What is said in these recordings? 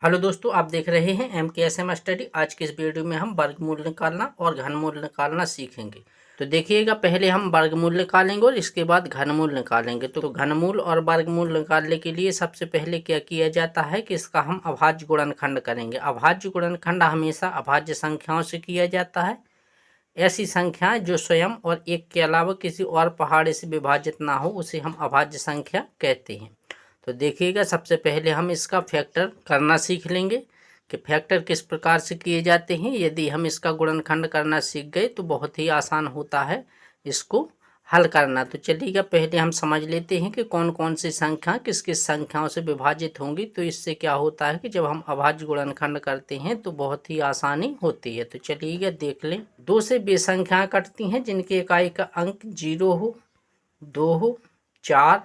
Hello दोस्तों, आप देख रहे हैं MKSM स्टडी। आज के इस वीडियो में हम वर्गमूल निकालना और घनमूल निकालना सीखेंगे। तो देखिएगा, पहले हम वर्गमूल निकालेंगे और इसके बाद घनमूल निकालेंगे। तो घनमूल और वर्गमूल निकालने के लिए सबसे पहले क्या किया जाता है कि इसका हम अभाज्य गुणनखंड करेंगे। अभाज्य गुणनखंड हमेशा अभाज्य संख्याओं से किया जाता है। ऐसी संख्याएं जो स्वयं और एक के अलावा किसी और पहाड़े से विभाजित ना हो उसे हम अभाज्य संख्या कहते हैं। तो देखिएगा, सबसे पहले हम इसका फैक्टर करना सीख लेंगे कि फैक्टर किस प्रकार से किए जाते हैं। यदि हम इसका गुणनखंड करना सीख गए तो बहुत ही आसान होता है इसको हल करना। तो चलिएगा, पहले हम समझ लेते हैं कि कौन कौन सी संख्या किस किस संख्याओं से विभाजित होंगी। तो इससे क्या होता है कि जब हम अभाज्य गुणनखंड करते हैं तो बहुत ही आसानी होती है। तो चलिएगा देख लें। 2 से वे संख्याएं कटती हैं जिनके इकाई का अंक 0 हो, 2 हो, 4,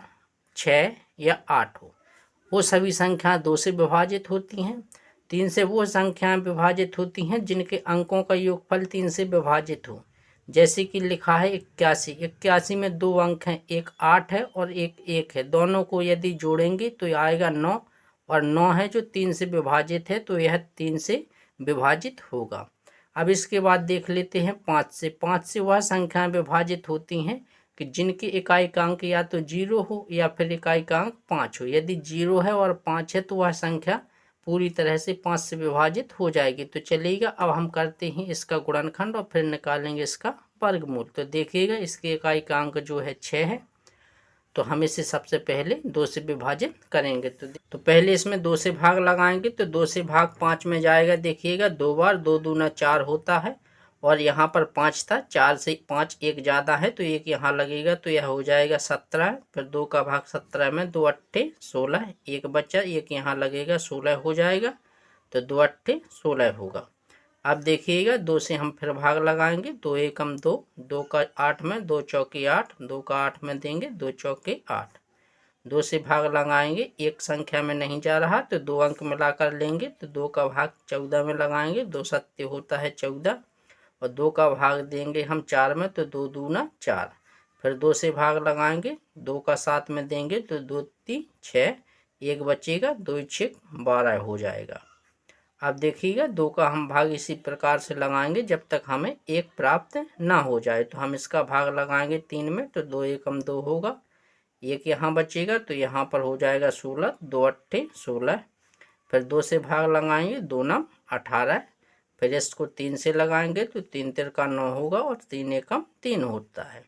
6 या 8 हो। वो सभी संख्याएं 2 से विभाजित होती हैं। 3 से वो संख्याएं विभाजित होती हैं जिनके अंकों का योगफल 3 से विभाजित हो। जैसे कि लिखा है 81। 81 में 2 अंक हैं, एक 8 है और एक 1 है। दोनों को यदि जोड़ेंगे तो आएगा 9, और 9 है जो 3 से विभाजित है, तो यह 3 से विभाजित होगा। अब इसके बाद देख लेते हैं 5 से। 5 से वह संख्याएं विभाजित होती हैं कि जिनकी इकाई का अंक या तो 0 हो या फिर इकाई का अंक 5 हो। यदि 0 है और 5 है तो वह संख्या पूरी तरह से 5 से विभाजित हो जाएगी। तो चलिएगा, अब हम करते हैं इसका गुणनखंड और फिर निकालेंगे इसका वर्गमूल। तो देखिएगा, इसकी इकाई का अंक जो है 6 है, तो हम इसे सबसे पहले 2 से विभाजित करेंगे। तो पहले इसमें 2 से भाग लगाएंगे, तो 2 से भाग 5 में जाएगा। देखिएगा, 2 बार 2 दूना 4 होता है, और यहाँ पर 5 था, 4 से 5 एक ज़्यादा है तो एक यहाँ लगेगा, तो यह हो जाएगा 17। फिर 2 का भाग 17 में 2 अट्ठे 16, एक बच्चा, एक यहाँ लगेगा, 16 हो जाएगा। तो 2 अट्ठे 16 होगा। अब देखिएगा, 2 से हम फिर भाग लगाएंगे। 2 एकम 2, 2 का 8 में 2 चौके 8, 2 का 8 में देंगे, 2 चौके 8। 2 से भाग लगाएंगे, एक संख्या में नहीं जा रहा तो 2 अंक मिलाकर लेंगे। तो 2 का भाग 14 में लगाएंगे, 2 सत्ते होता है 14, और 2 का भाग देंगे हम 4 में, तो 2 दूना 4। फिर 2 से भाग लगाएंगे, 2 का 7 में देंगे, तो 2 3 6, एक बचेगा, 2 6 12 हो जाएगा। अब देखिएगा, 2 का हम भाग इसी प्रकार से लगाएंगे जब तक हमें 1 प्राप्त ना हो जाए। तो हम इसका भाग लगाएंगे 3 में, तो 2 एकम 2 होगा, एक यहाँ बचेगा, तो यहाँ पर हो जाएगा 16, 2 अट्ठे 16। फिर 2 से भाग लगाएंगे, 2 नम 18। फिर इसको 3 से लगाएंगे तो 3 तिरका 9 होगा, और 3 एकम 3 होता है।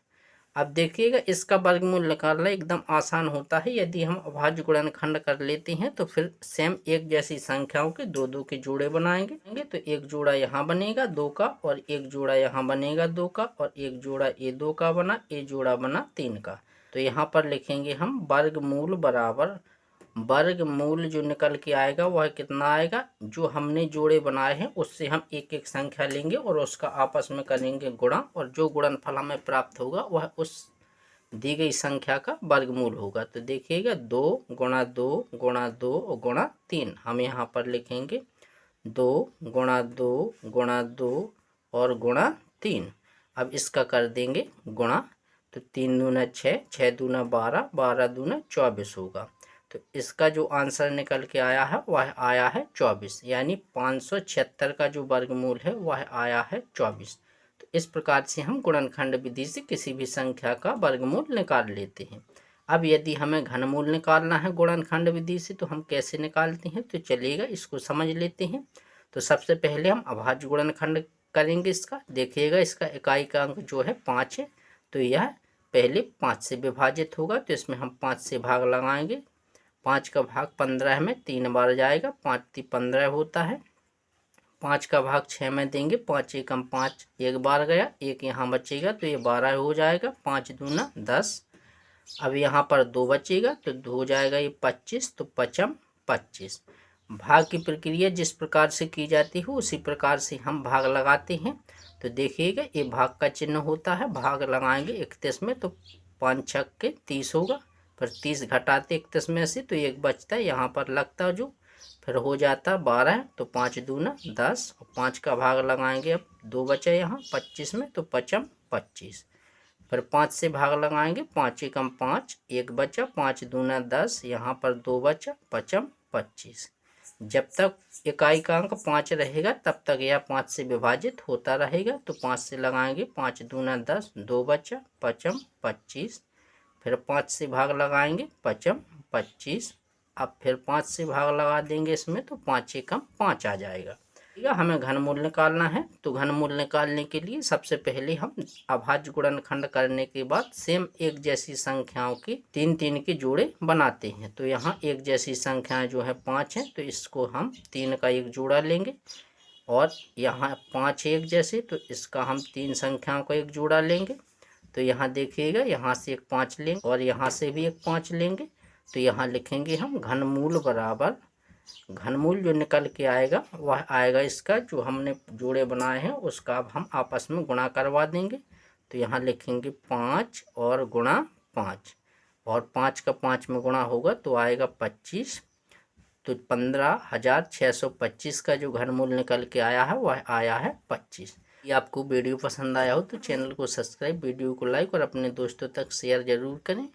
अब देखिएगा, इसका वर्गमूल निकालना एकदम आसान होता है। यदि हम अभाज्य गुणनखंड कर लेते हैं तो फिर सेम एक जैसी संख्याओं के 2 के जोड़े बनाएंगे। तो एक जोड़ा यहाँ बनेगा 2 का, और एक जोड़ा यहाँ बनेगा 2 का, और एक जोड़ा ये 2 का बना, ये जोड़ा बना 3 का। तो यहाँ पर लिखेंगे हम वर्गमूल बराबर, वर्गमूल जो निकल के आएगा वह कितना आएगा, जो हमने जोड़े बनाए हैं उससे हम एक एक संख्या लेंगे और उसका आपस में करेंगे गुणा, और जो गुणनफल हमें प्राप्त होगा वह उस दी गई संख्या का वर्गमूल होगा। तो देखिएगा, 2 गुणा 2 गुणा 2 और गुणा 3। हम यहाँ पर लिखेंगे 2 गुणा 2 गुणा 2 और गुणा 3। अब इसका कर देंगे गुणा, तो 3 दूना 6, 6 दूना 12, 12 दूना 24 होगा। तो इसका जो आंसर निकल के आया है वह आया है 24, यानी 576 का जो वर्गमूल है वह आया है 24। तो इस प्रकार से हम गुणनखंड विधि से किसी भी संख्या का वर्गमूल निकाल लेते हैं। अब यदि हमें घनमूल निकालना है गुणनखंड विधि से तो हम कैसे निकालते हैं, तो चलिएगा इसको समझ लेते हैं। तो सबसे पहले हम अभाज्य गुणनखंड करेंगे इसका। देखिएगा, इसका इकाई का अंक जो है 5 है, तो यह पहले 5 से विभाजित होगा। तो इसमें हम 5 से भाग लगाएंगे। 5 का भाग 15 में 3 बार जाएगा, 5 3 15 होता है। 5 का भाग 6 में देंगे, 5 एकम 5, एक बार गया, एक यहाँ बचेगा, तो ये 12 हो जाएगा। 5 दूना 10। अब यहाँ पर 2 बचेगा, तो 2 हो जाएगा ये 25, तो 5 25। भाग की प्रक्रिया जिस प्रकार से की जाती है उसी प्रकार से हम भाग लगाते हैं। तो देखिएगा, ये भाग का चिन्ह होता है, भाग लगाएंगे 31 में, तो 5 छक के 30 होगा। फिर 30 घटाते 31 में से, तो एक बचता है, यहाँ पर लगता जो, फिर हो जाता 12, तो 5 दूना 10, और 5 का भाग लगाएंगे, अब 2 बचा यहाँ 25 में, तो 5 25। फिर 5 से भाग लगाएंगे, 5 एकम 5, एक बचा, 5 दूना 10, यहाँ पर 2 बचा, 5 25। जब तक इकाई का अंक 5 रहेगा तब तक यह 5 से विभाजित होता रहेगा। तो 5 से लगाएंगे, 5 दूना 10, 2 बचा, पचम 25। फिर 5 से भाग लगाएंगे, पचम 25। अब फिर 5 से भाग लगा देंगे इसमें, तो 5 एकम 5 आ जाएगा। ठीक है, हमें घनमूल निकालना है। तो घनमूल निकालने के लिए सबसे पहले हम अभाज्य गुणनखंड करने के बाद सेम एक जैसी संख्याओं की 3-3 के जोड़े बनाते हैं। तो यहाँ एक जैसी संख्याएं जो है 5 हैं, तो इसको हम 3 का एक जोड़ा लेंगे। और यहाँ 5 एक जैसे, तो इसका हम 3 संख्याओं का एक जोड़ा लेंगे। तो यहाँ देखिएगा, यहाँ से एक 5 लेंगे और यहाँ से भी एक 5 लेंगे। तो यहाँ लिखेंगे हम घनमूल बराबर, घनमूल जो निकल के आएगा वह आएगा इसका जो हमने जोड़े बनाए हैं उसका अब हम आपस में गुणा करवा देंगे। तो यहाँ लिखेंगे 5 और गुणा 5, और 5 का 5 में गुणा होगा तो आएगा 25। तो 15,625 का जो घनमूल निकल के आया है वह आया है 25। ये आपको वीडियो पसंद आया हो तो चैनल को सब्सक्राइब, वीडियो को लाइक और अपने दोस्तों तक शेयर जरूर करें।